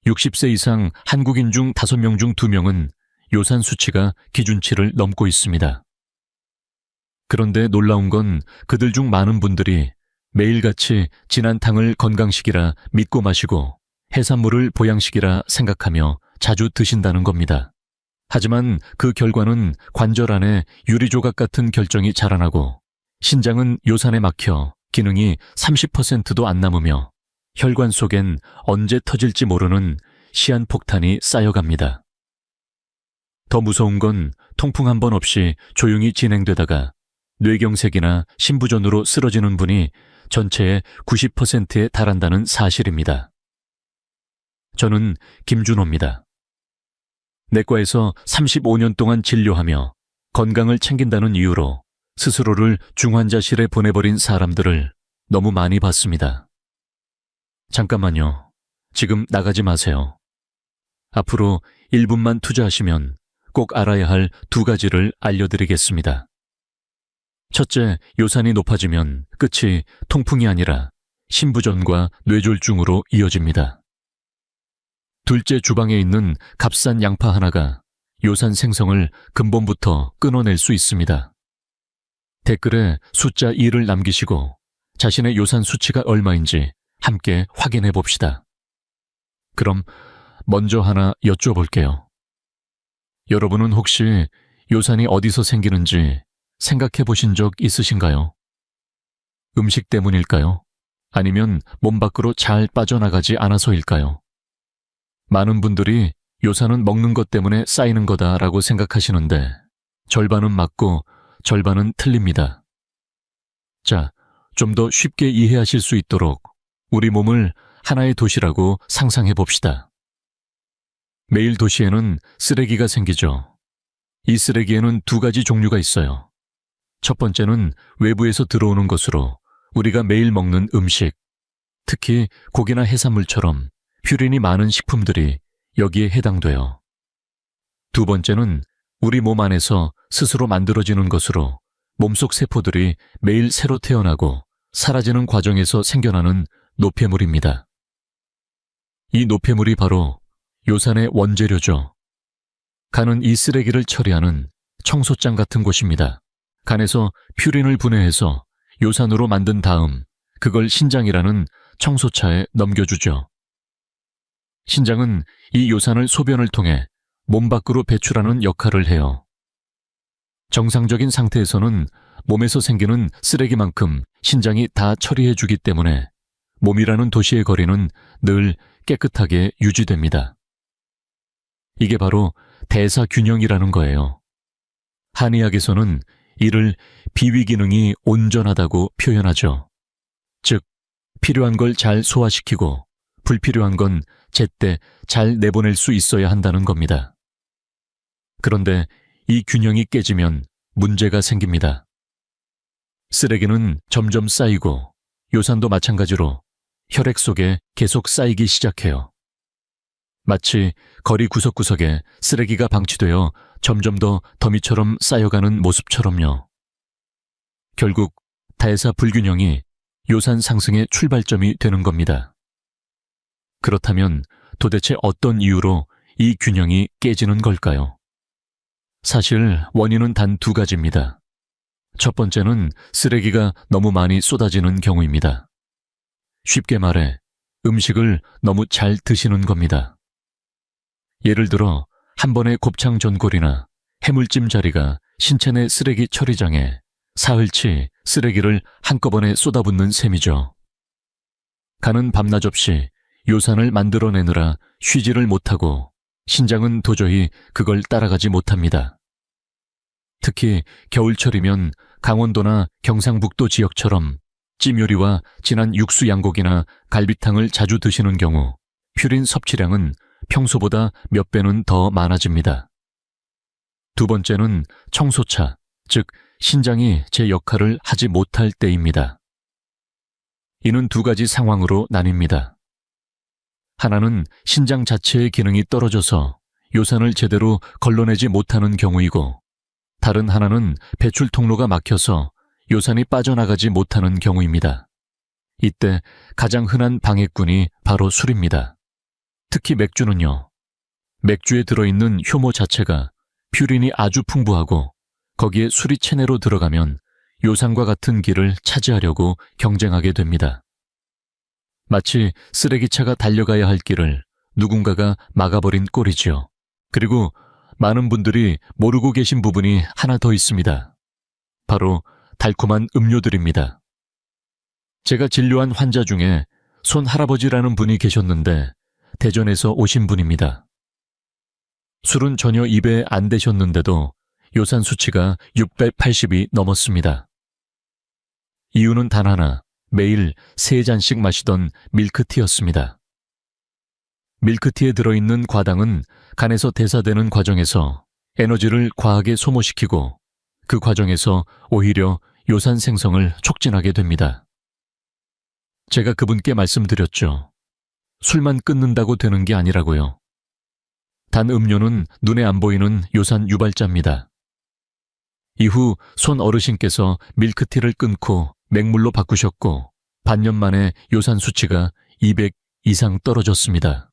60세 이상 한국인 중 5명 중 2명은 요산 수치가 기준치를 넘고 있습니다. 그런데 놀라운 건 그들 중 많은 분들이 매일같이 진한 탕을 건강식이라 믿고 마시고 해산물을 보양식이라 생각하며 자주 드신다는 겁니다. 하지만 그 결과는 관절 안에 유리조각 같은 결정이 자라나고 신장은 요산에 막혀 기능이 30%도 안 남으며 혈관 속엔 언제 터질지 모르는 시한폭탄이 쌓여갑니다. 더 무서운 건 통풍 한 번 없이 조용히 진행되다가 뇌경색이나 심부전으로 쓰러지는 분이 전체의 90%에 달한다는 사실입니다. 저는 김준호입니다. 내과에서 35년 동안 진료하며 건강을 챙긴다는 이유로 스스로를 중환자실에 보내버린 사람들을 너무 많이 봤습니다. 잠깐만요. 지금 나가지 마세요. 앞으로 1분만 투자하시면 꼭 알아야 할 2가지를 알려드리겠습니다. 첫째, 요산이 높아지면 끝이 통풍이 아니라 심부전과 뇌졸중으로 이어집니다. 둘째, 주방에 있는 값싼 양파 하나가 요산 생성을 근본부터 끊어낼 수 있습니다. 댓글에 숫자 2를 남기시고 자신의 요산 수치가 얼마인지 함께 확인해 봅시다. 그럼 먼저 하나 여쭤볼게요. 여러분은 혹시 요산이 어디서 생기는지 생각해 보신 적 있으신가요? 음식 때문일까요? 아니면 몸 밖으로 잘 빠져나가지 않아서일까요? 많은 분들이 요산은 먹는 것 때문에 쌓이는 거다라고 생각하시는데 절반은 맞고 절반은 틀립니다. 자, 좀 더 쉽게 이해하실 수 있도록 우리 몸을 하나의 도시라고 상상해 봅시다. 매일 도시에는 쓰레기가 생기죠. 이 쓰레기에는 2가지 종류가 있어요. 첫 번째는 외부에서 들어오는 것으로 우리가 매일 먹는 음식, 특히 고기나 해산물처럼 퓨린이 많은 식품들이 여기에 해당돼요. 두 번째는 우리 몸 안에서 스스로 만들어지는 것으로 몸속 세포들이 매일 새로 태어나고 사라지는 과정에서 생겨나는 노폐물입니다. 이 노폐물이 바로 요산의 원재료죠. 간은 이 쓰레기를 처리하는 청소장 같은 곳입니다. 간에서 퓨린을 분해해서 요산으로 만든 다음 그걸 신장이라는 청소차에 넘겨주죠. 신장은 이 요산을 소변을 통해 몸 밖으로 배출하는 역할을 해요. 정상적인 상태에서는 몸에서 생기는 쓰레기만큼 신장이 다 처리해주기 때문에 몸이라는 도시의 거리는 늘 깨끗하게 유지됩니다. 이게 바로 대사균형이라는 거예요. 한의학에서는 이를 비위기능이 온전하다고 표현하죠. 즉, 필요한 걸 잘 소화시키고 불필요한 건 제때 잘 내보낼 수 있어야 한다는 겁니다. 그런데 이 균형이 깨지면 문제가 생깁니다. 쓰레기는 점점 쌓이고 요산도 마찬가지로 혈액 속에 계속 쌓이기 시작해요. 마치 거리 구석구석에 쓰레기가 방치되어 점점 더 더미처럼 쌓여가는 모습처럼요. 결국 대사 불균형이 요산 상승의 출발점이 되는 겁니다. 그렇다면 도대체 어떤 이유로 이 균형이 깨지는 걸까요? 사실 원인은 단 2가지입니다. 첫 번째는 쓰레기가 너무 많이 쏟아지는 경우입니다. 쉽게 말해 음식을 너무 잘 드시는 겁니다. 예를 들어 한 번의 곱창 전골이나 해물찜 자리가 신체 내 쓰레기 처리장에 사흘치 쓰레기를 한꺼번에 쏟아붓는 셈이죠. 간은 밤낮 없이 요산을 만들어내느라 쉬지를 못하고 신장은 도저히 그걸 따라가지 못합니다. 특히 겨울철이면 강원도나 경상북도 지역처럼 찜요리와 진한 육수 양고기나 갈비탕을 자주 드시는 경우 퓨린 섭취량은 평소보다 몇 배는 더 많아집니다. 두 번째는 청소차, 즉 신장이 제 역할을 하지 못할 때입니다. 이는 2가지 상황으로 나뉩니다. 하나는 신장 자체의 기능이 떨어져서 요산을 제대로 걸러내지 못하는 경우이고, 다른 하나는 배출 통로가 막혀서 요산이 빠져나가지 못하는 경우입니다. 이때 가장 흔한 방해꾼이 바로 술입니다. 특히 맥주는요. 맥주에 들어있는 효모 자체가 퓨린이 아주 풍부하고 거기에 술이 체내로 들어가면 요산과 같은 길을 차지하려고 경쟁하게 됩니다. 마치 쓰레기차가 달려가야 할 길을 누군가가 막아버린 꼴이지요. 그리고 많은 분들이 모르고 계신 부분이 하나 더 있습니다. 바로 달콤한 음료들입니다. 제가 진료한 환자 중에 손 할아버지라는 분이 계셨는데 대전에서 오신 분입니다. 술은 전혀 입에 안 대셨는데도 요산 수치가 680이 넘었습니다. 이유는 단 하나, 매일 3잔씩 마시던 밀크티였습니다. 밀크티에 들어있는 과당은 간에서 대사되는 과정에서 에너지를 과하게 소모시키고 그 과정에서 오히려 요산 생성을 촉진하게 됩니다. 제가 그분께 말씀드렸죠. 술만 끊는다고 되는 게 아니라고요. 단 음료는 눈에 안 보이는 요산 유발자입니다. 이후 손 어르신께서 밀크티를 끊고 맹물로 바꾸셨고 반년 만에 요산 수치가 200 이상 떨어졌습니다.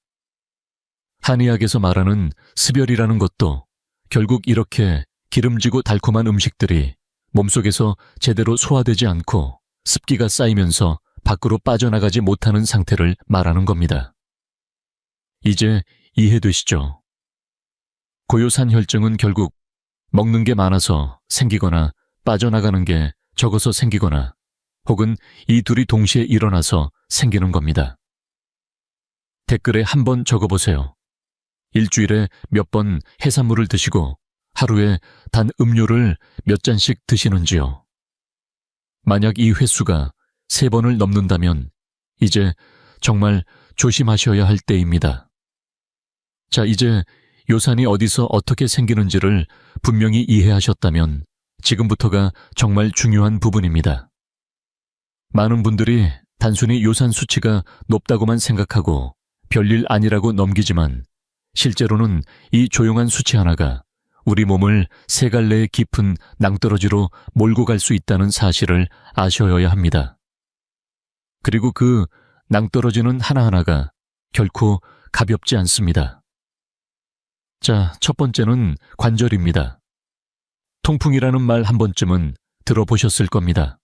한의학에서 말하는 습열이라는 것도 결국 이렇게 기름지고 달콤한 음식들이 몸속에서 제대로 소화되지 않고 습기가 쌓이면서 밖으로 빠져나가지 못하는 상태를 말하는 겁니다. 이제 이해되시죠? 고요산혈증은 결국 먹는 게 많아서 생기거나 빠져나가는 게 적어서 생기거나 혹은 이 둘이 동시에 일어나서 생기는 겁니다. 댓글에 한번 적어보세요. 일주일에 몇 번 해산물을 드시고 하루에 단 음료를 몇 잔씩 드시는지요. 만약 이 횟수가 3번을 넘는다면 이제 정말 조심하셔야 할 때입니다. 자, 이제 요산이 어디서 어떻게 생기는지를 분명히 이해하셨다면 지금부터가 정말 중요한 부분입니다. 많은 분들이 단순히 요산 수치가 높다고만 생각하고 별일 아니라고 넘기지만 실제로는 이 조용한 수치 하나가 우리 몸을 3갈래의 깊은 낭떠러지로 몰고 갈 수 있다는 사실을 아셔야 합니다. 그리고 그 낭떠러지는 하나하나가 결코 가볍지 않습니다. 자, 첫 번째는 관절입니다. 통풍이라는 말 한 번쯤은 들어보셨을 겁니다.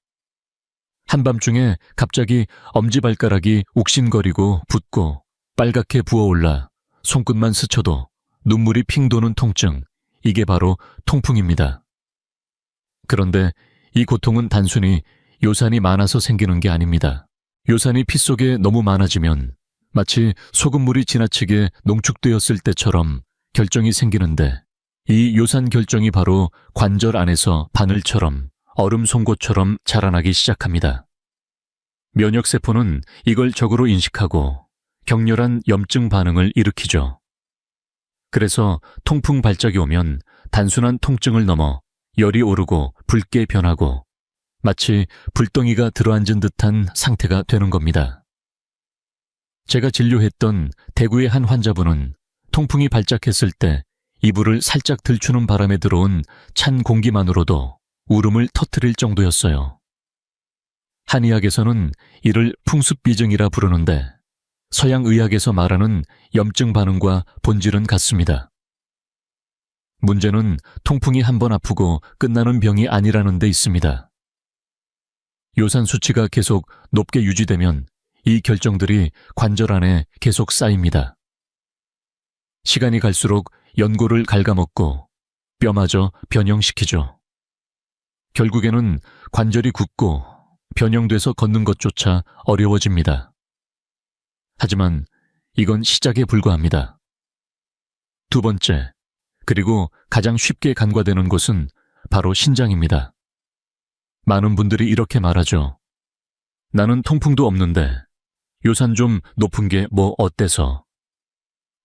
한밤중에 갑자기 엄지발가락이 욱신거리고 붓고 빨갛게 부어올라 손끝만 스쳐도 눈물이 핑 도는 통증, 이게 바로 통풍입니다. 그런데 이 고통은 단순히 요산이 많아서 생기는 게 아닙니다. 요산이 피 속에 너무 많아지면 마치 소금물이 지나치게 농축되었을 때처럼 결정이 생기는데 이 요산 결정이 바로 관절 안에서 바늘처럼 얼음 송곳처럼 자라나기 시작합니다. 면역세포는 이걸 적으로 인식하고 격렬한 염증 반응을 일으키죠. 그래서 통풍 발작이 오면 단순한 통증을 넘어 열이 오르고 붉게 변하고 마치 불덩이가 들어앉은 듯한 상태가 되는 겁니다. 제가 진료했던 대구의 한 환자분은 통풍이 발작했을 때 이불을 살짝 들추는 바람에 들어온 찬 공기만으로도 울음을 터뜨릴 정도였어요. 한의학에서는 이를 풍습비증이라 부르는데 서양의학에서 말하는 염증 반응과 본질은 같습니다. 문제는 통풍이 한번 아프고 끝나는 병이 아니라는 데 있습니다. 요산 수치가 계속 높게 유지되면 이 결정들이 관절 안에 계속 쌓입니다. 시간이 갈수록 연골을 갉아먹고 뼈마저 변형시키죠. 결국에는 관절이 굳고 변형돼서 걷는 것조차 어려워집니다. 하지만 이건 시작에 불과합니다. 두 번째, 그리고 가장 쉽게 간과되는 곳은 바로 신장입니다. 많은 분들이 이렇게 말하죠. 나는 통풍도 없는데 요산 좀 높은 게 뭐 어때서?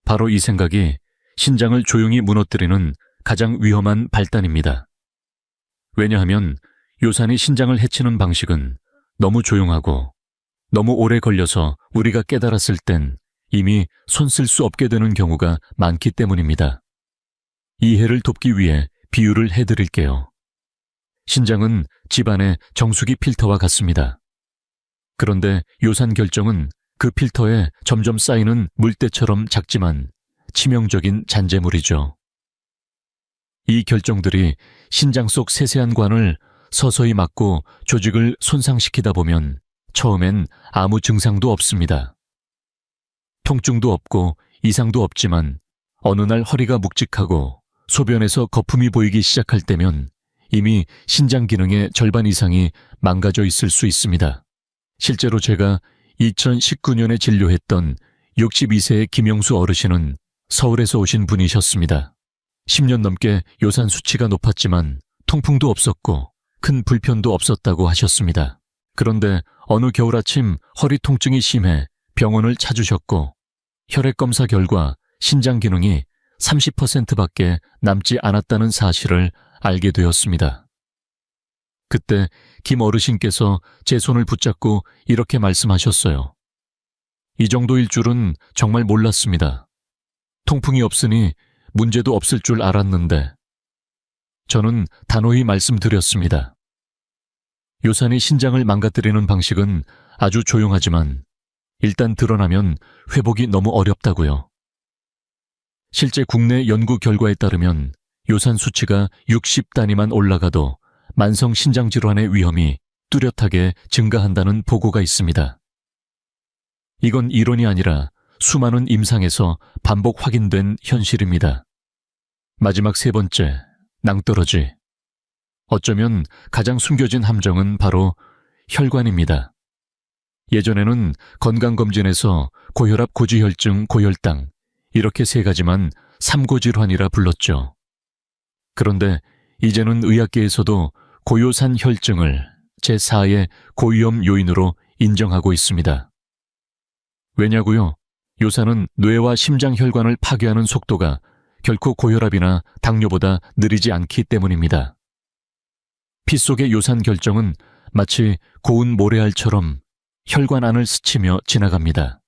바로 이 생각이 신장을 조용히 무너뜨리는 가장 위험한 발단입니다. 왜냐하면 요산이 신장을 해치는 방식은 너무 조용하고 너무 오래 걸려서 우리가 깨달았을 땐 이미 손 쓸 수 없게 되는 경우가 많기 때문입니다. 이해를 돕기 위해 비유를 해드릴게요. 신장은 집안의 정수기 필터와 같습니다. 그런데 요산 결정은 그 필터에 점점 쌓이는 물때처럼 작지만 치명적인 잔재물이죠. 이 결정들이 신장 속 세세한 관을 서서히 막고 조직을 손상시키다 보면 처음엔 아무 증상도 없습니다. 통증도 없고 이상도 없지만 어느 날 허리가 묵직하고 소변에서 거품이 보이기 시작할 때면 이미 신장 기능의 절반 이상이 망가져 있을 수 있습니다. 실제로 제가 2019년에 진료했던 62세의 김영수 어르신은 서울에서 오신 분이셨습니다. 10년 넘게 요산 수치가 높았지만 통풍도 없었고 큰 불편도 없었다고 하셨습니다. 그런데 어느 겨울 아침 허리 통증이 심해 병원을 찾으셨고 혈액 검사 결과 신장 기능이 30%밖에 남지 않았다는 사실을 알게 되었습니다. 그때 김 어르신께서 제 손을 붙잡고 이렇게 말씀하셨어요. 이 정도일 줄은 정말 몰랐습니다. 통풍이 없으니 문제도 없을 줄 알았는데. 저는 단호히 말씀드렸습니다. 요산이 신장을 망가뜨리는 방식은 아주 조용하지만 일단 드러나면 회복이 너무 어렵다고요. 실제 국내 연구 결과에 따르면 요산 수치가 60단위만 올라가도 만성 신장 질환의 위험이 뚜렷하게 증가한다는 보고가 있습니다. 이건 이론이 아니라 수많은 임상에서 반복 확인된 현실입니다. 마지막 세 번째, 낭떠러지. 어쩌면 가장 숨겨진 함정은 바로 혈관입니다. 예전에는 건강검진에서 고혈압, 고지혈증, 고혈당 이렇게 세 가지만 삼고질환이라 불렀죠. 그런데 이제는 의학계에서도 고요산 혈증을 제4의 고위험 요인으로 인정하고 있습니다. 왜냐고요? 요산은 뇌와 심장 혈관을 파괴하는 속도가 결코 고혈압이나 당뇨보다 느리지 않기 때문입니다. 피 속의 요산 결정은 마치 고운 모래알처럼 혈관 안을 스치며 지나갑니다.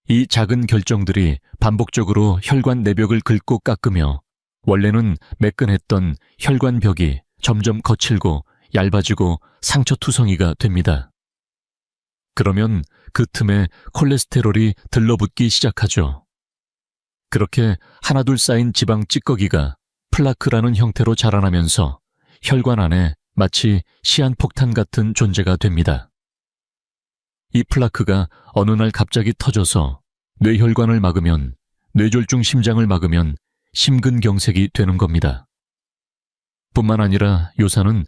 이 작은 결정들이 반복적으로 혈관 내벽을 긁고 깎으며 원래는 매끈했던 혈관벽이 점점 거칠고 얇아지고 상처투성이가 됩니다. 그러면 그 틈에 콜레스테롤이 들러붙기 시작하죠. 그렇게 하나둘 쌓인 지방 찌꺼기가 플라크라는 형태로 자라나면서 혈관 안에 마치 시한폭탄 같은 존재가 됩니다. 이 플라크가 어느 날 갑자기 터져서 뇌혈관을 막으면, 뇌졸중 심장을 막으면 심근경색이 되는 겁니다. 뿐만 아니라 요산은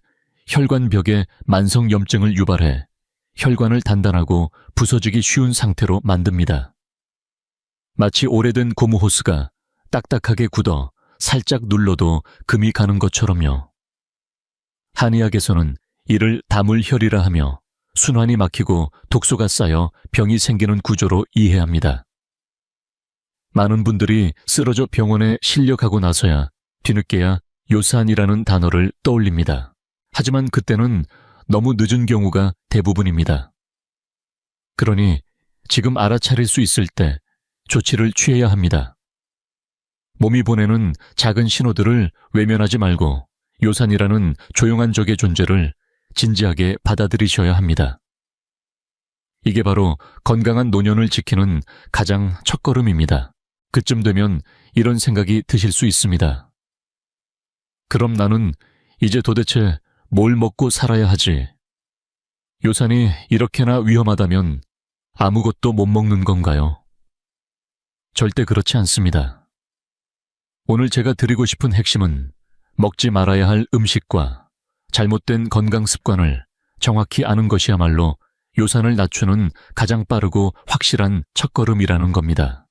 혈관벽에 만성염증을 유발해 혈관을 단단하고 부서지기 쉬운 상태로 만듭니다. 마치 오래된 고무 호스가 딱딱하게 굳어 살짝 눌러도 금이 가는 것처럼요. 한의학에서는 이를 다물혈이라 하며 순환이 막히고 독소가 쌓여 병이 생기는 구조로 이해합니다. 많은 분들이 쓰러져 병원에 실려가고 나서야 뒤늦게야 요산이라는 단어를 떠올립니다. 하지만 그때는 너무 늦은 경우가 대부분입니다. 그러니 지금 알아차릴 수 있을 때 조치를 취해야 합니다. 몸이 보내는 작은 신호들을 외면하지 말고 요산이라는 조용한 적의 존재를 진지하게 받아들이셔야 합니다. 이게 바로 건강한 노년을 지키는 가장 첫걸음입니다. 그쯤 되면 이런 생각이 드실 수 있습니다. 그럼 나는 이제 도대체 뭘 먹고 살아야 하지? 요산이 이렇게나 위험하다면 아무것도 못 먹는 건가요? 절대 그렇지 않습니다. 오늘 제가 드리고 싶은 핵심은 먹지 말아야 할 음식과 잘못된 건강 습관을 정확히 아는 것이야말로 요산을 낮추는 가장 빠르고 확실한 첫걸음이라는 겁니다.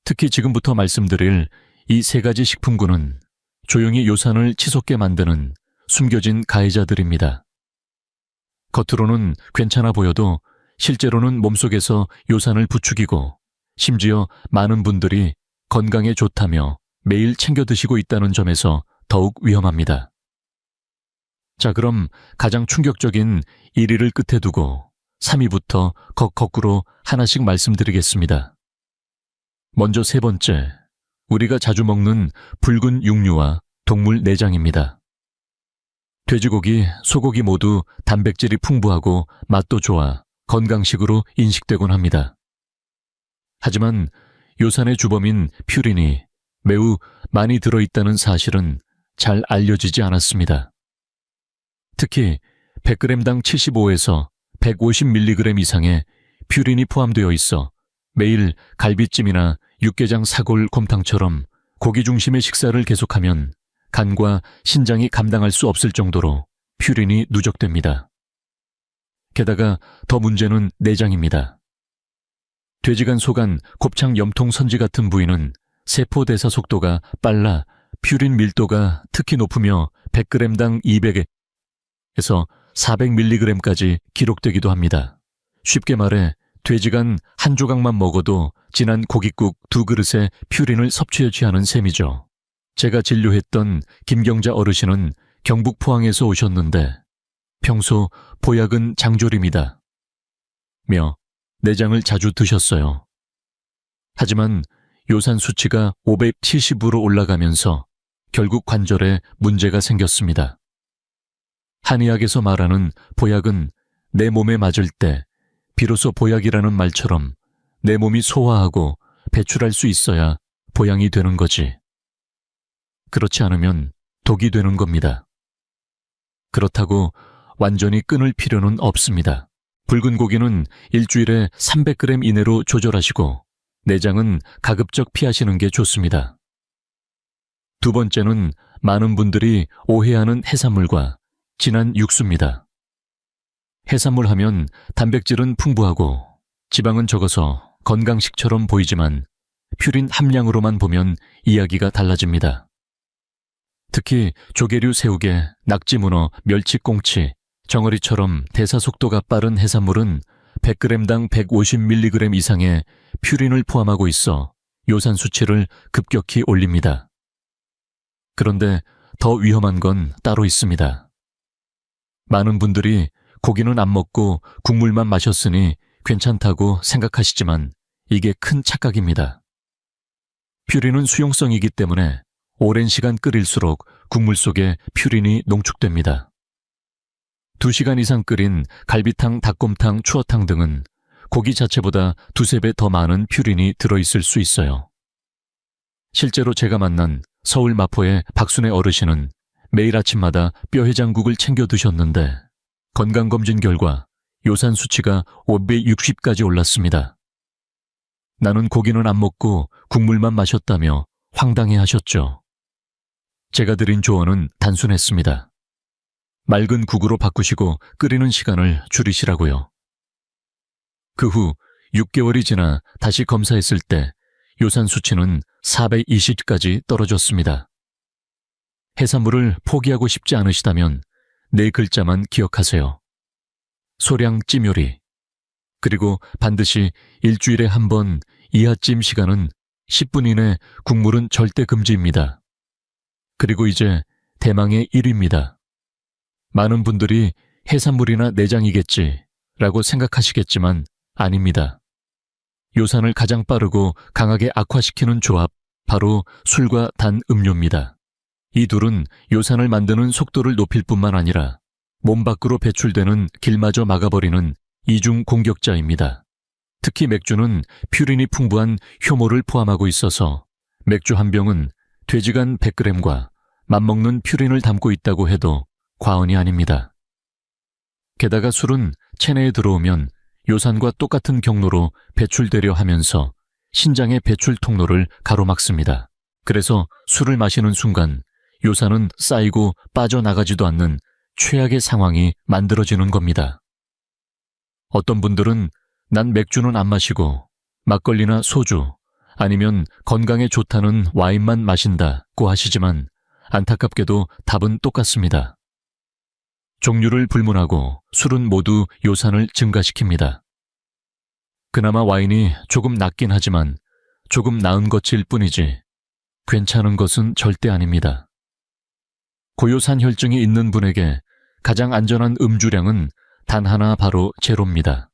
특히 지금부터 말씀드릴 이 세 가지 식품군은 조용히 요산을 치솟게 만드는 숨겨진 가해자들입니다. 겉으로는 괜찮아 보여도 실제로는 몸속에서 요산을 부추기고 심지어 많은 분들이 건강에 좋다며 매일 챙겨 드시고 있다는 점에서 더욱 위험합니다. 자, 그럼 가장 충격적인 1위를 끝에 두고 3위부터 거꾸로 하나씩 말씀드리겠습니다. 먼저 세 번째, 우리가 자주 먹는 붉은 육류와 동물 내장입니다. 돼지고기, 소고기 모두 단백질이 풍부하고 맛도 좋아 건강식으로 인식되곤 합니다. 하지만 요산의 주범인 퓨린이 매우 많이 들어있다는 사실은 잘 알려지지 않았습니다. 특히 100g당 75에서 150mg 이상의 퓨린이 포함되어 있어 매일 갈비찜이나 육개장 사골 곰탕처럼 고기 중심의 식사를 계속하면 간과 신장이 감당할 수 없을 정도로 퓨린이 누적됩니다. 게다가 더 문제는 내장입니다. 돼지간, 소간, 곱창, 염통, 선지 같은 부위는 세포 대사 속도가 빨라 퓨린 밀도가 특히 높으며 100g당 200에서 400mg까지 기록되기도 합니다. 쉽게 말해 돼지간 한 조각만 먹어도 진한 고깃국 2그릇에 퓨린을 섭취해 취하는 셈이죠. 제가 진료했던 김경자 어르신은 경북 포항에서 오셨는데 평소 보약은 장조림이다 며 내장을 자주 드셨어요. 하지만 요산 수치가 570으로 올라가면서 결국 관절에 문제가 생겼습니다. 한의학에서 말하는 보약은 내 몸에 맞을 때 비로소 보약이라는 말처럼 내 몸이 소화하고 배출할 수 있어야 보양이 되는 거지. 그렇지 않으면 독이 되는 겁니다. 그렇다고 완전히 끊을 필요는 없습니다. 붉은 고기는 일주일에 300g 이내로 조절하시고 내장은 가급적 피하시는 게 좋습니다. 두 번째는 많은 분들이 오해하는 해산물과 진한 육수입니다. 해산물 하면 단백질은 풍부하고 지방은 적어서 건강식처럼 보이지만 퓨린 함량으로만 보면 이야기가 달라집니다. 특히 조개류, 새우게, 낙지, 문어, 멸치, 꽁치, 정어리처럼 대사 속도가 빠른 해산물은 100g당 150mg 이상의 퓨린을 포함하고 있어 요산 수치를 급격히 올립니다. 그런데 더 위험한 건 따로 있습니다. 많은 분들이 고기는 안 먹고 국물만 마셨으니 괜찮다고 생각하시지만 이게 큰 착각입니다. 퓨린은 수용성이기 때문에 오랜 시간 끓일수록 국물 속에 퓨린이 농축됩니다. 2시간 이상 끓인 갈비탕, 닭곰탕, 추어탕 등은 고기 자체보다 2~3배 더 많은 퓨린이 들어있을 수 있어요. 실제로 제가 만난 서울 마포의 박순애 어르신은 매일 아침마다 뼈해장국을 챙겨 드셨는데 건강검진 결과 요산 수치가 560까지 올랐습니다. 나는 고기는 안 먹고 국물만 마셨다며 황당해 하셨죠. 제가 드린 조언은 단순했습니다. 맑은 국으로 바꾸시고 끓이는 시간을 줄이시라고요. 그 후 6개월이 지나 다시 검사했을 때 요산 수치는 420까지 떨어졌습니다. 해산물을 포기하고 싶지 않으시다면 네 글자만 기억하세요. 소량 찜요리. 그리고 반드시 일주일에 한 번 이하찜 시간은 10분 이내 국물은 절대 금지입니다. 그리고 이제 대망의 1위입니다. 많은 분들이 해산물이나 내장이겠지 라고 생각하시겠지만 아닙니다. 요산을 가장 빠르고 강하게 악화시키는 조합, 바로 술과 단 음료입니다. 이 둘은 요산을 만드는 속도를 높일 뿐만 아니라 몸 밖으로 배출되는 길마저 막아버리는 이중 공격자입니다. 특히 맥주는 퓨린이 풍부한 효모를 포함하고 있어서 맥주 한 병은 돼지간 100g과 맞먹는 퓨린을 담고 있다고 해도 과언이 아닙니다. 게다가 술은 체내에 들어오면 요산과 똑같은 경로로 배출되려 하면서 신장의 배출 통로를 가로막습니다. 그래서 술을 마시는 순간 요산은 쌓이고 빠져나가지도 않는 최악의 상황이 만들어지는 겁니다. 어떤 분들은 난 맥주는 안 마시고 막걸리나 소주 아니면 건강에 좋다는 와인만 마신다고 하시지만 안타깝게도 답은 똑같습니다. 종류를 불문하고 술은 모두 요산을 증가시킵니다. 그나마 와인이 조금 낫긴 하지만 조금 나은 것일 뿐이지 괜찮은 것은 절대 아닙니다. 고요산 혈증이 있는 분에게 가장 안전한 음주량은 단 하나, 바로 제로입니다.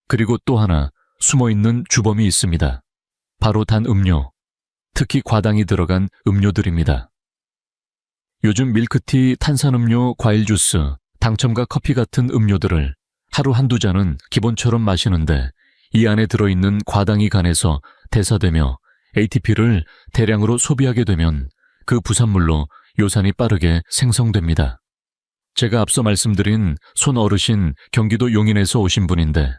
그리고 또 하나 숨어있는 주범이 있습니다. 바로 단 음료, 특히 과당이 들어간 음료들입니다. 요즘 밀크티, 탄산음료, 과일 주스, 당첨과 커피 같은 음료들을 하루 한두 잔은 기본처럼 마시는데 이 안에 들어있는 과당이 간에서 대사되며 ATP를 대량으로 소비하게 되면 그 부산물로 요산이 빠르게 생성됩니다. 제가 앞서 말씀드린 손 어르신 경기도 용인에서 오신 분인데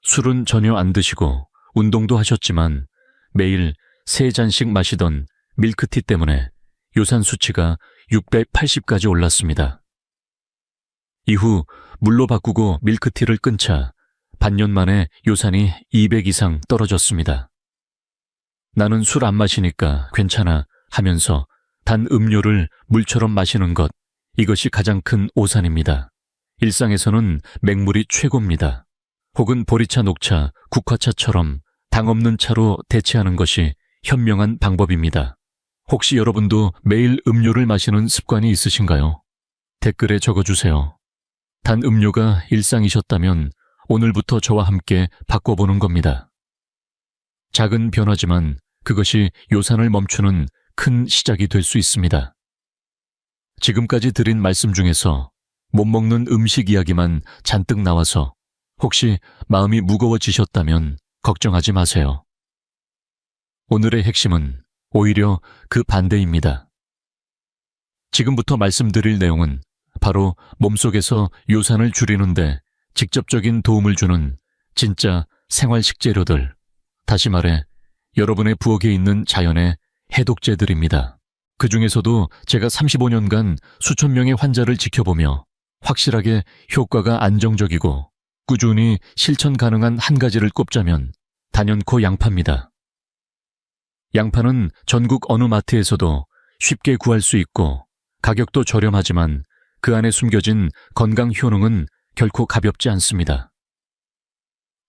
술은 전혀 안 드시고 운동도 하셨지만 매일 3잔씩 마시던 밀크티 때문에 요산 수치가 680까지 올랐습니다. 이후 물로 바꾸고 밀크티를 끊자 반년 만에 요산이 200 이상 떨어졌습니다. 나는 술 안 마시니까 괜찮아 하면서 단 음료를 물처럼 마시는 것, 이것이 가장 큰 오산입니다. 일상에서는 맹물이 최고입니다. 혹은 보리차, 녹차, 국화차처럼 당 없는 차로 대체하는 것이 현명한 방법입니다. 혹시 여러분도 매일 음료를 마시는 습관이 있으신가요? 댓글에 적어주세요. 단 음료가 일상이셨다면 오늘부터 저와 함께 바꿔보는 겁니다. 작은 변화지만 그것이 요산을 멈추는 큰 시작이 될 수 있습니다. 지금까지 드린 말씀 중에서 못 먹는 음식 이야기만 잔뜩 나와서 혹시 마음이 무거워지셨다면 걱정하지 마세요. 오늘의 핵심은 오히려 그 반대입니다. 지금부터 말씀드릴 내용은 바로 몸속에서 요산을 줄이는데 직접적인 도움을 주는 진짜 생활 식재료들, 다시 말해 여러분의 부엌에 있는 자연의 해독제들입니다. 그 중에서도 제가 35년간 수천 명의 환자를 지켜보며 확실하게 효과가 안정적이고 꾸준히 실천 가능한 한 가지를 꼽자면 단연코 양파입니다. 양파는 전국 어느 마트에서도 쉽게 구할 수 있고 가격도 저렴하지만 그 안에 숨겨진 건강 효능은 결코 가볍지 않습니다.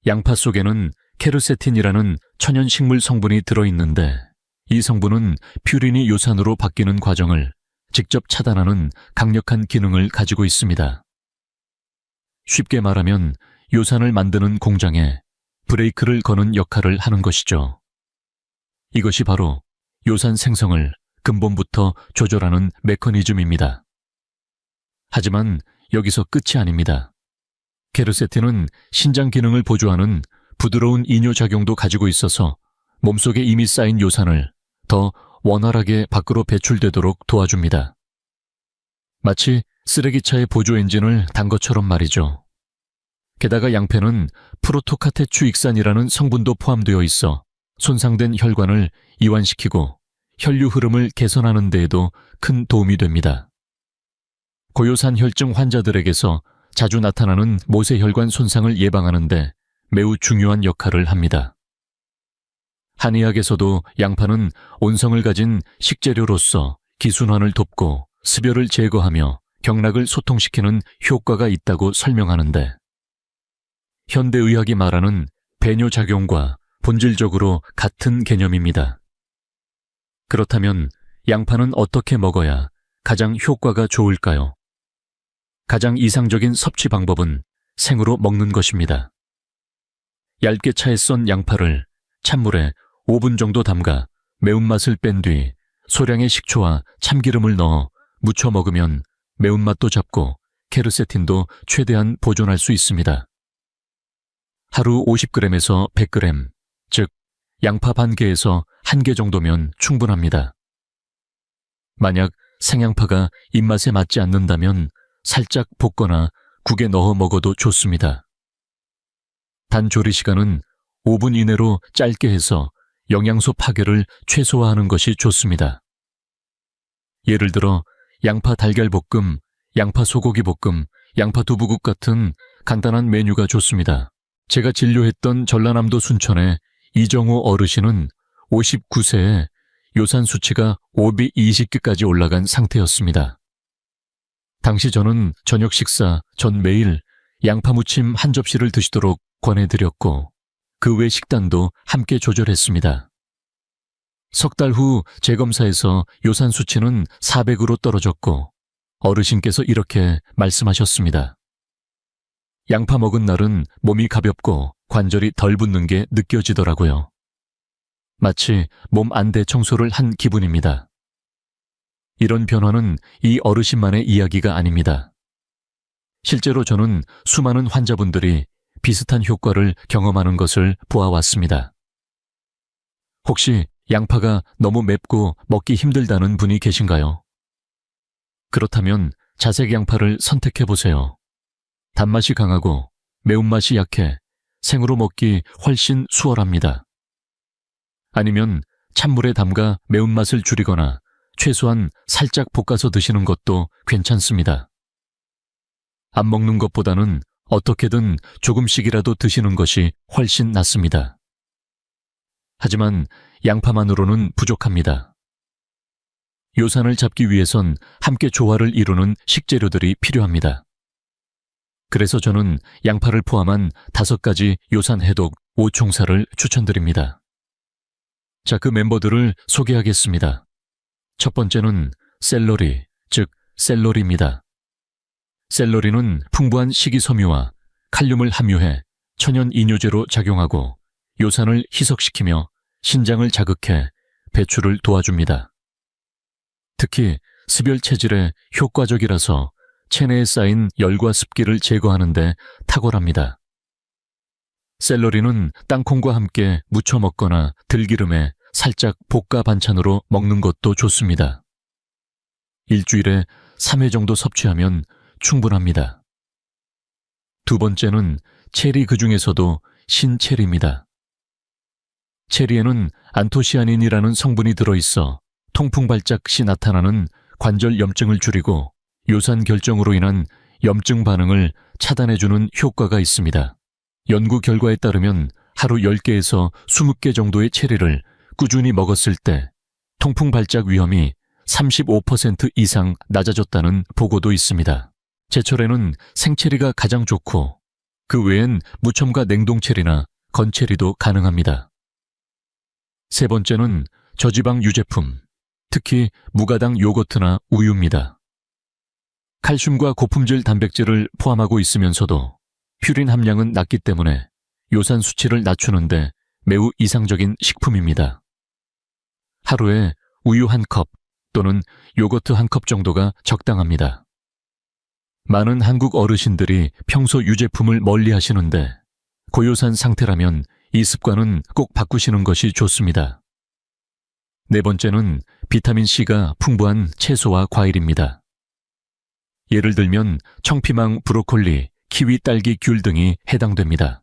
양파 속에는 케르세틴이라는 천연 식물 성분이 들어있는데 이 성분은 퓨린이 요산으로 바뀌는 과정을 직접 차단하는 강력한 기능을 가지고 있습니다. 쉽게 말하면 요산을 만드는 공장에 브레이크를 거는 역할을 하는 것이죠. 이것이 바로 요산 생성을 근본부터 조절하는 메커니즘입니다. 하지만 여기서 끝이 아닙니다. 케르세틴은 신장 기능을 보조하는 부드러운 이뇨작용도 가지고 있어서 몸속에 이미 쌓인 요산을 더 원활하게 밖으로 배출되도록 도와줍니다. 마치 쓰레기차의 보조 엔진을 단 것처럼 말이죠. 게다가 양패는 프로토카테추익산이라는 성분도 포함되어 있어 손상된 혈관을 이완시키고 혈류 흐름을 개선하는 데에도 큰 도움이 됩니다. 고요산 혈증 환자들에게서 자주 나타나는 모세혈관 손상을 예방하는 데 매우 중요한 역할을 합니다. 한의학에서도 양파는 온성을 가진 식재료로서 기순환을 돕고 습열을 제거하며 경락을 소통시키는 효과가 있다고 설명하는데 현대의학이 말하는 배뇨작용과 본질적으로 같은 개념입니다. 그렇다면 양파는 어떻게 먹어야 가장 효과가 좋을까요? 가장 이상적인 섭취 방법은 생으로 먹는 것입니다. 얇게 차에 썬 양파를 찬물에 5분 정도 담가 매운맛을 뺀 뒤 소량의 식초와 참기름을 넣어 무쳐 먹으면 매운맛도 잡고 케르세틴도 최대한 보존할 수 있습니다. 하루 50g에서 100g, 즉 양파 반 개에서 1개 정도면 충분합니다. 만약 생양파가 입맛에 맞지 않는다면 살짝 볶거나 국에 넣어 먹어도 좋습니다. 단 조리 시간은 5분 이내로 짧게 해서 영양소 파괴를 최소화하는 것이 좋습니다. 예를 들어 양파 달걀볶음, 양파 소고기 볶음, 양파 두부국 같은 간단한 메뉴가 좋습니다. 제가 진료했던 전라남도 순천의 이정호 어르신은 59세에 요산 수치가 520개까지 올라간 상태였습니다. 당시 저는 저녁 식사 전 매일 양파무침 한 접시를 드시도록 권해드렸고 그 외 식단도 함께 조절했습니다. 석 달 후 재검사에서 요산 수치는 400으로 떨어졌고 어르신께서 이렇게 말씀하셨습니다. 양파 먹은 날은 몸이 가볍고 관절이 덜 붓는 게 느껴지더라고요. 마치 몸 안대 청소를 한 기분입니다. 이런 변화는 이 어르신만의 이야기가 아닙니다. 실제로 저는 수많은 환자분들이 비슷한 효과를 경험하는 것을 보아왔습니다. 혹시 양파가 너무 맵고 먹기 힘들다는 분이 계신가요? 그렇다면 자색 양파를 선택해 보세요. 단맛이 강하고 매운맛이 약해 생으로 먹기 훨씬 수월합니다. 아니면 찬물에 담가 매운맛을 줄이거나 최소한 살짝 볶아서 드시는 것도 괜찮습니다. 안 먹는 것보다는 어떻게든 조금씩이라도 드시는 것이 훨씬 낫습니다. 하지만 양파만으로는 부족합니다. 요산을 잡기 위해선 함께 조화를 이루는 식재료들이 필요합니다. 그래서 저는 양파를 포함한 5가지 요산 해독 5총사를 추천드립니다. 자, 그 멤버들을 소개하겠습니다. 첫 번째는 샐러리, 즉 샐러리입니다. 샐러리는 풍부한 식이섬유와 칼륨을 함유해 천연 이뇨제로 작용하고 요산을 희석시키며 신장을 자극해 배출을 도와줍니다. 특히 습열 체질에 효과적이라서 체내에 쌓인 열과 습기를 제거하는 데 탁월합니다. 샐러리는 땅콩과 함께 무쳐 먹거나 들기름에 살짝 볶아 반찬으로 먹는 것도 좋습니다. 일주일에 3회 정도 섭취하면 충분합니다. 두 번째는 체리, 그 중에서도 신체리입니다. 체리에는 안토시아닌이라는 성분이 들어있어 통풍 발작 시 나타나는 관절 염증을 줄이고 요산 결정으로 인한 염증 반응을 차단해주는 효과가 있습니다. 연구 결과에 따르면 하루 10개에서 20개 정도의 체리를 꾸준히 먹었을 때 통풍 발작 위험이 35% 이상 낮아졌다는 보고도 있습니다. 제철에는 생체리가 가장 좋고 그 외엔 무첨가 냉동체리나 건체리도 가능합니다. 세 번째는 저지방 유제품, 특히 무가당 요거트나 우유입니다. 칼슘과 고품질 단백질을 포함하고 있으면서도 퓨린 함량은 낮기 때문에 요산 수치를 낮추는데 매우 이상적인 식품입니다. 하루에 우유 1컵 또는 요거트 1컵 정도가 적당합니다. 많은 한국 어르신들이 평소 유제품을 멀리 하시는데 고요산 상태라면 이 습관은 꼭 바꾸시는 것이 좋습니다. 네 번째는 비타민C가 풍부한 채소와 과일입니다. 예를 들면 청피망, 브로콜리, 키위, 딸기, 귤 등이 해당됩니다.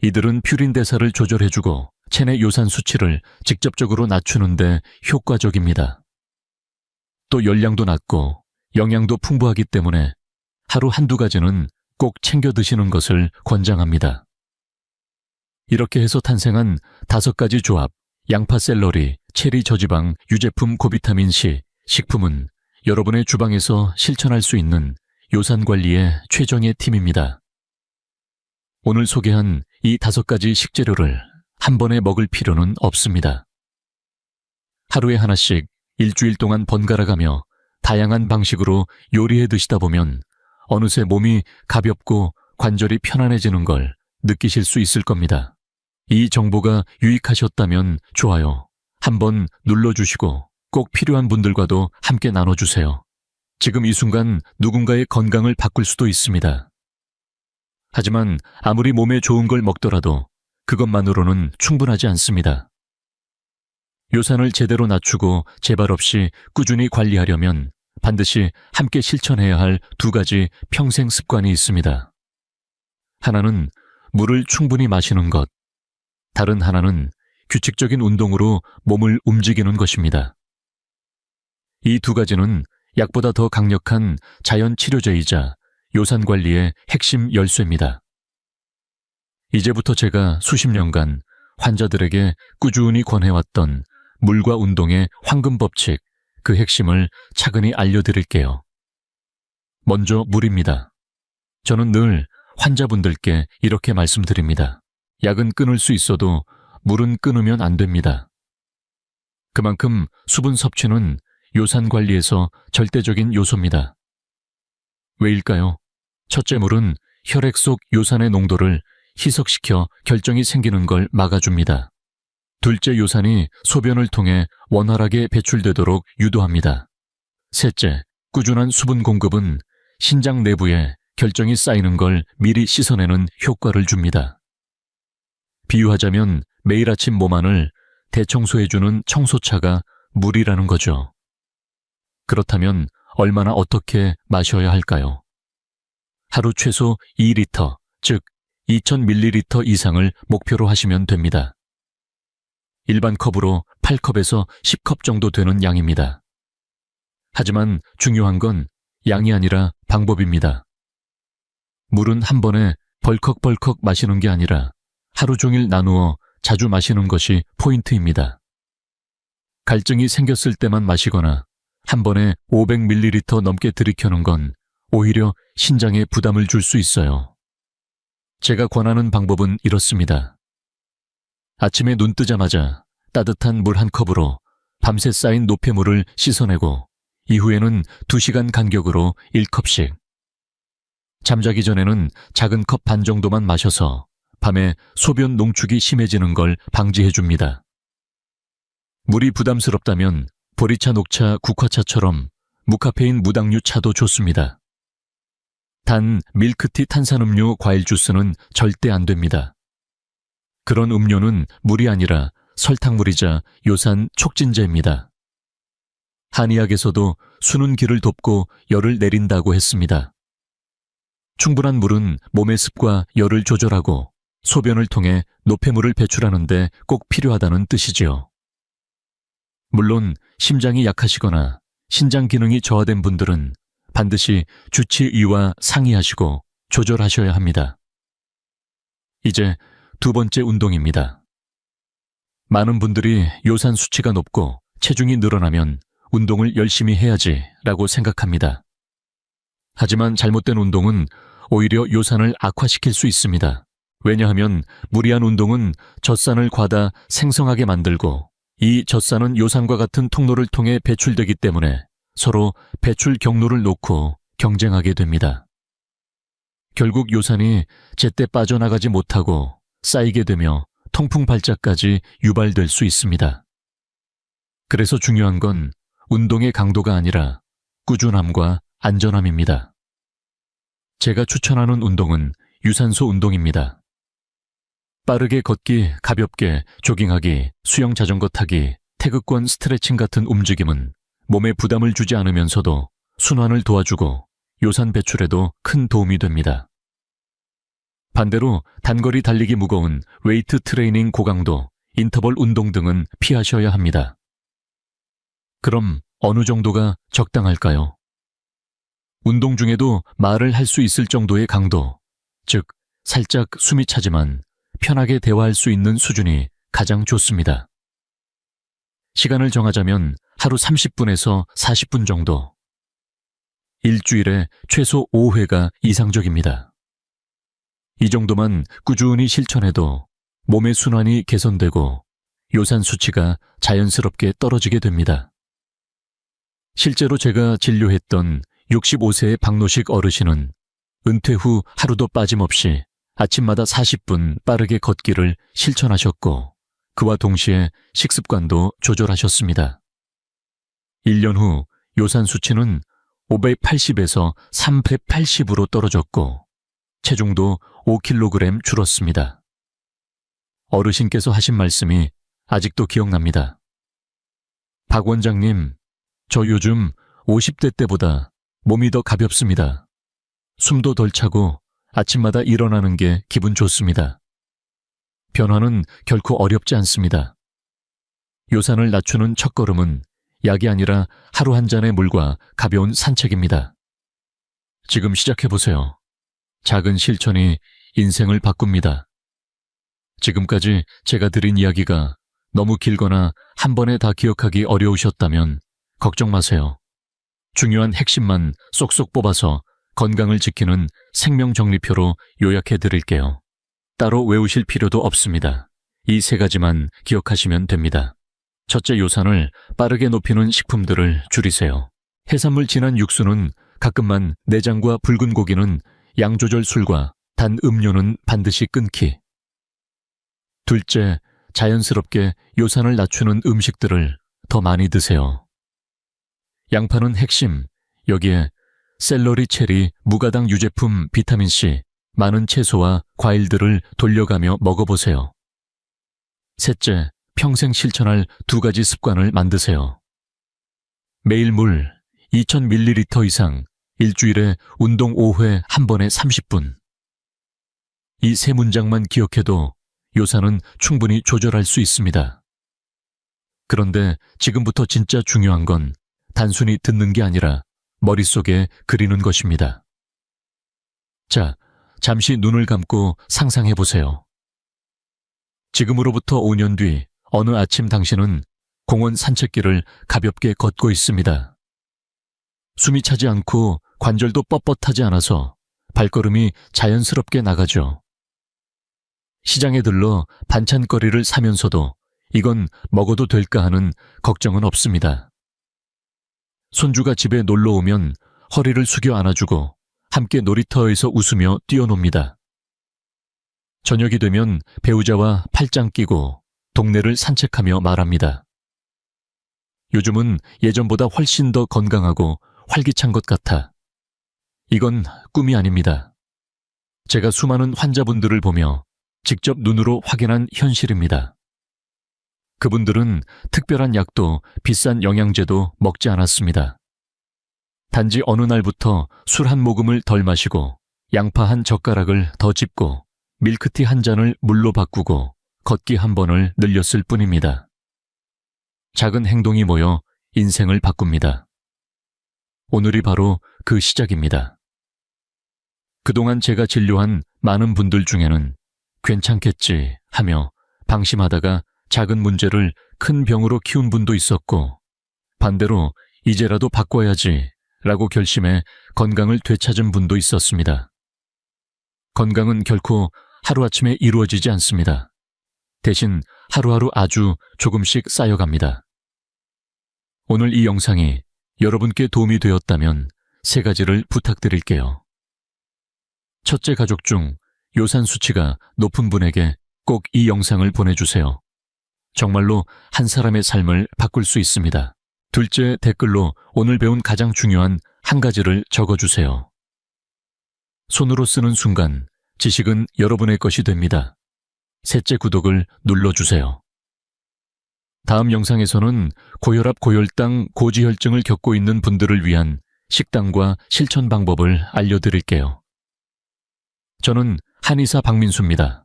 이들은 퓨린 대사를 조절해주고 체내 요산 수치를 직접적으로 낮추는 데 효과적입니다. 또 열량도 낮고 영양도 풍부하기 때문에 하루 한두 가지는 꼭 챙겨 드시는 것을 권장합니다. 이렇게 해서 탄생한 5가지 조합, 양파, 샐러리, 체리, 저지방, 유제품, 고비타민C, 식품은 여러분의 주방에서 실천할 수 있는 요산 관리의 최정예 팀입니다. 오늘 소개한 이 5가지 식재료를 한 번에 먹을 필요는 없습니다. 하루에 하나씩 일주일 동안 번갈아가며 다양한 방식으로 요리해 드시다 보면 어느새 몸이 가볍고 관절이 편안해지는 걸 느끼실 수 있을 겁니다. 이 정보가 유익하셨다면 좋아요 한번 눌러주시고 꼭 필요한 분들과도 함께 나눠주세요. 지금 이 순간 누군가의 건강을 바꿀 수도 있습니다. 하지만 아무리 몸에 좋은 걸 먹더라도 그것만으로는 충분하지 않습니다. 요산을 제대로 낮추고 재발 없이 꾸준히 관리하려면 반드시 함께 실천해야 할 2가지 평생 습관이 있습니다. 하나는 물을 충분히 마시는 것, 다른 하나는 규칙적인 운동으로 몸을 움직이는 것입니다. 이 2가지는 약보다 더 강력한 자연 치료제이자 요산 관리의 핵심 열쇠입니다. 이제부터 제가 수십 년간 환자들에게 꾸준히 권해왔던 물과 운동의 황금 법칙, 그 핵심을 차근히 알려드릴게요. 먼저 물입니다. 저는 늘 환자분들께 이렇게 말씀드립니다. 약은 끊을 수 있어도 물은 끊으면 안 됩니다. 그만큼 수분 섭취는 요산 관리에서 절대적인 요소입니다. 왜일까요? 첫째, 물은 혈액 속 요산의 농도를 희석시켜 결정이 생기는 걸 막아줍니다. 둘째, 요산이 소변을 통해 원활하게 배출되도록 유도합니다. 셋째, 꾸준한 수분 공급은 신장 내부에 결정이 쌓이는 걸 미리 씻어내는 효과를 줍니다. 비유하자면 매일 아침 몸 안을 대청소해주는 청소차가 물이라는 거죠. 그렇다면 얼마나 어떻게 마셔야 할까요? 하루 최소 2리터, 즉 2000ml 이상을 목표로 하시면 됩니다. 일반 컵으로 8컵에서 10컵 정도 되는 양입니다. 하지만 중요한 건 양이 아니라 방법입니다. 물은 한 번에 벌컥벌컥 마시는 게 아니라 하루 종일 나누어 자주 마시는 것이 포인트입니다. 갈증이 생겼을 때만 마시거나 한 번에 500ml 넘게 들이켜는 건 오히려 신장에 부담을 줄 수 있어요. 제가 권하는 방법은 이렇습니다. 아침에 눈 뜨자마자 따뜻한 물 한 컵으로 밤새 쌓인 노폐물을 씻어내고 이후에는 2시간 간격으로 1컵씩. 잠자기 전에는 작은 컵 반 정도만 마셔서 밤에 소변 농축이 심해지는 걸 방지해줍니다. 물이 부담스럽다면 보리차, 녹차, 국화차처럼 무카페인 무당류 차도 좋습니다. 단, 밀크티, 탄산음료, 과일 주스는 절대 안 됩니다. 그런 음료는 물이 아니라 설탕물이자 요산 촉진제입니다. 한의학에서도 수는 기를 돕고 열을 내린다고 했습니다. 충분한 물은 몸의 습과 열을 조절하고 소변을 통해 노폐물을 배출하는 데 꼭 필요하다는 뜻이지요. 물론 심장이 약하시거나 신장 기능이 저하된 분들은 반드시 주치의와 상의하시고 조절하셔야 합니다. 이제 두 번째 운동입니다. 많은 분들이 요산 수치가 높고 체중이 늘어나면 운동을 열심히 해야지 라고 생각합니다. 하지만 잘못된 운동은 오히려 요산을 악화시킬 수 있습니다. 왜냐하면 무리한 운동은 젖산을 과다 생성하게 만들고 이 젖산은 요산과 같은 통로를 통해 배출되기 때문에 서로 배출 경로를 놓고 경쟁하게 됩니다. 결국 요산이 제때 빠져나가지 못하고 쌓이게 되며 통풍 발작까지 유발될 수 있습니다. 그래서 중요한 건 운동의 강도가 아니라 꾸준함과 안전함입니다. 제가 추천하는 운동은 유산소 운동입니다. 빠르게 걷기, 가볍게 조깅하기, 수영 자전거 타기, 태극권 스트레칭 같은 움직임은 몸에 부담을 주지 않으면서도 순환을 도와주고 요산 배출에도 큰 도움이 됩니다. 반대로 단거리 달리기 무거운 웨이트 트레이닝 고강도, 인터벌 운동 등은 피하셔야 합니다. 그럼 어느 정도가 적당할까요? 운동 중에도 말을 할 수 있을 정도의 강도, 즉 살짝 숨이 차지만 편하게 대화할 수 있는 수준이 가장 좋습니다. 시간을 정하자면 하루 30분에서 40분 정도. 일주일에 최소 5회가 이상적입니다. 이 정도만 꾸준히 실천해도 몸의 순환이 개선되고 요산 수치가 자연스럽게 떨어지게 됩니다. 실제로 제가 진료했던 65세의 박노식 어르신은 은퇴 후 하루도 빠짐없이 아침마다 40분 빠르게 걷기를 실천하셨고 그와 동시에 식습관도 조절하셨습니다. 1년 후 요산 수치는 580에서 380으로 떨어졌고 체중도 5kg 줄었습니다. 어르신께서 하신 말씀이 아직도 기억납니다. 박 원장님, 저 요즘 50대 때보다 몸이 더 가볍습니다. 숨도 덜 차고 아침마다 일어나는 게 기분 좋습니다. 변화는 결코 어렵지 않습니다. 요산을 낮추는 첫걸음은 약이 아니라 하루 한 잔의 물과 가벼운 산책입니다. 지금 시작해보세요. 작은 실천이 인생을 바꿉니다. 지금까지 제가 드린 이야기가 너무 길거나 한 번에 다 기억하기 어려우셨다면 걱정 마세요. 중요한 핵심만 쏙쏙 뽑아서 건강을 지키는 생명정리표로 요약해 드릴게요. 따로 외우실 필요도 없습니다. 이 세 가지만 기억하시면 됩니다. 첫째, 요산을 빠르게 높이는 식품들을 줄이세요. 해산물 진한 육수는 가끔만, 내장과 붉은 고기는 양 조절 술과 단 음료는 반드시 끊기. 둘째, 자연스럽게 요산을 낮추는 음식들을 더 많이 드세요. 양파는 핵심, 여기에 샐러리, 체리, 무가당 유제품, 비타민C, 많은 채소와 과일들을 돌려가며 먹어보세요. 셋째, 평생 실천할 2가지 습관을 만드세요. 매일 물 2000ml 이상, 일주일에 운동 5회, 한 번에 30분. 이 3문장만 기억해도 요산은 충분히 조절할 수 있습니다. 그런데 지금부터 진짜 중요한 건 단순히 듣는 게 아니라 머릿속에 그리는 것입니다. 자, 잠시 눈을 감고 상상해 보세요. 지금으로부터 5년 뒤 어느 아침 당신은 공원 산책길을 가볍게 걷고 있습니다. 숨이 차지 않고 관절도 뻣뻣하지 않아서 발걸음이 자연스럽게 나가죠. 시장에 들러 반찬거리를 사면서도 이건 먹어도 될까 하는 걱정은 없습니다. 손주가 집에 놀러 오면 허리를 숙여 안아주고 함께 놀이터에서 웃으며 뛰어놉니다. 저녁이 되면 배우자와 팔짱 끼고 동네를 산책하며 말합니다. 요즘은 예전보다 훨씬 더 건강하고 활기찬 것 같아. 이건 꿈이 아닙니다. 제가 수많은 환자분들을 보며 직접 눈으로 확인한 현실입니다. 그분들은 특별한 약도 비싼 영양제도 먹지 않았습니다. 단지 어느 날부터 술 한 모금을 덜 마시고 양파 한 젓가락을 더 찝고 밀크티 한 잔을 물로 바꾸고 걷기 한 번을 늘렸을 뿐입니다. 작은 행동이 모여 인생을 바꿉니다. 오늘이 바로 그 시작입니다. 그동안 제가 진료한 많은 분들 중에는 괜찮겠지 하며 방심하다가 작은 문제를 큰 병으로 키운 분도 있었고, 반대로 이제라도 바꿔야지 라고 결심해 건강을 되찾은 분도 있었습니다. 건강은 결코 하루아침에 이루어지지 않습니다. 대신 하루하루 아주 조금씩 쌓여갑니다. 오늘 이 영상이 여러분께 도움이 되었다면 3가지를 부탁드릴게요. 첫째, 가족 중 요산 수치가 높은 분에게 꼭 이 영상을 보내주세요. 정말로 한 사람의 삶을 바꿀 수 있습니다. 둘째, 댓글로 오늘 배운 가장 중요한 1가지를 적어주세요. 손으로 쓰는 순간 지식은 여러분의 것이 됩니다. 셋째, 구독을 눌러주세요. 다음 영상에서는 고혈압, 고혈당, 고지혈증을 겪고 있는 분들을 위한 식단과 실천 방법을 알려드릴게요. 저는 한의사 박민수입니다.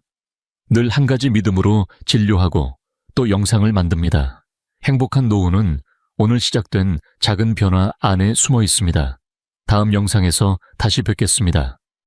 늘 1가지 믿음으로 진료하고 또 영상을 만듭니다. 행복한 노후는 오늘 시작된 작은 변화 안에 숨어 있습니다. 다음 영상에서 다시 뵙겠습니다.